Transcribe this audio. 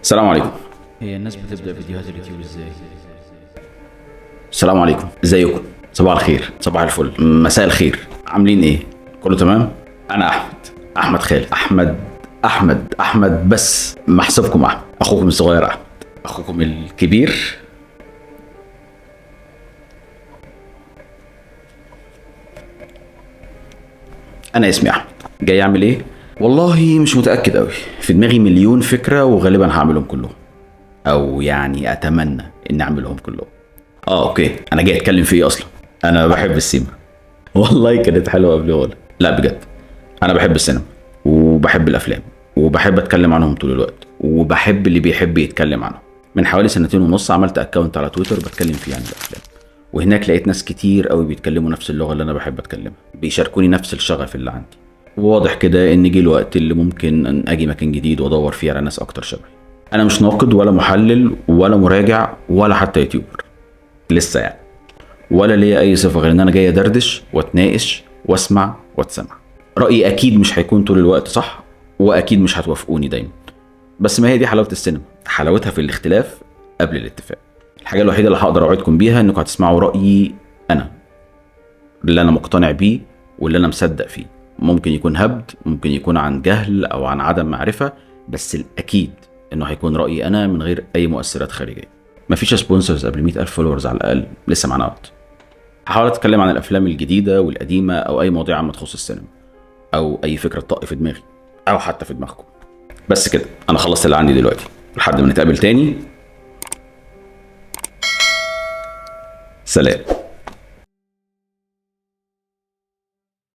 السلام عليكم. هي الناس بتبدأ فيديوهات اليوتيوب ازاي؟ السلام عليكم، ازيكم؟ صباح الخير، صباح الفل، مساء الخير، عاملين ايه؟ كله تمام؟ انا احمد خالد، احمد بس محسوبكم احمد، اخوكم الصغير احمد، اخوكم الكبير انا اسمي احمد. جاي اعمل ايه؟ والله مش متاكد قوي، في دماغي مليون فكره وغالبا هعملهم كلهم، او يعني اتمنى اني اعملهم كلهم. اوكي، انا جاي اتكلم في ايه اصلا؟ انا بحب السينما. والله كانت حلوه قبل ولا لا بجد. انا بحب السينما وبحب الافلام وبحب اتكلم عنهم طول الوقت، وبحب اللي بيحب يتكلم عنهم. من حوالي سنتين ونص عملت اكونت على تويتر بتكلم فيه عن الافلام، وهناك لقيت ناس كتير قوي بيتكلموا نفس اللغه اللي انا بحب اتكلمها، بيشاركوني نفس الشغف اللي عندي. وواضح كده ان جه الوقت اللي ممكن ان اجي مكان جديد وادور فيه على ناس اكتر شبهي. انا مش ناقد ولا محلل ولا مراجع ولا حتى يوتيوبر لسه يعني، ولا ليا اي صفه غير ان انا جاي ادردش واتناقش واسمع واتسمع. رايي اكيد مش هيكون طول الوقت صح، واكيد مش هتوافقوني دايما، بس ما هي دي حلاوه السينما، حلاوتها في الاختلاف قبل الاتفاق. الحاجه الوحيده اللي هقدر اوعدكم بيها انكم هتسمعوا رايي انا، اللي انا مقتنع بيه واللي انا مصدق فيه. ممكن يكون هبد، ممكن يكون عن جهل او عن عدم معرفه، بس الاكيد انه هيكون رايي انا من غير اي مؤثرات خارجيه. مفيش سبونسرز قبل 100,000 فولورز على الاقل، لسه معانا وقت. هحاول اتكلم عن الافلام الجديده والقديمه، او اي مواضيع عامه تخص السينما، او اي فكره تطق في دماغي او حتى في دماغكم. بس كده، انا خلصت اللي عندي دلوقتي. لحد ما نتقابل تاني، سلام.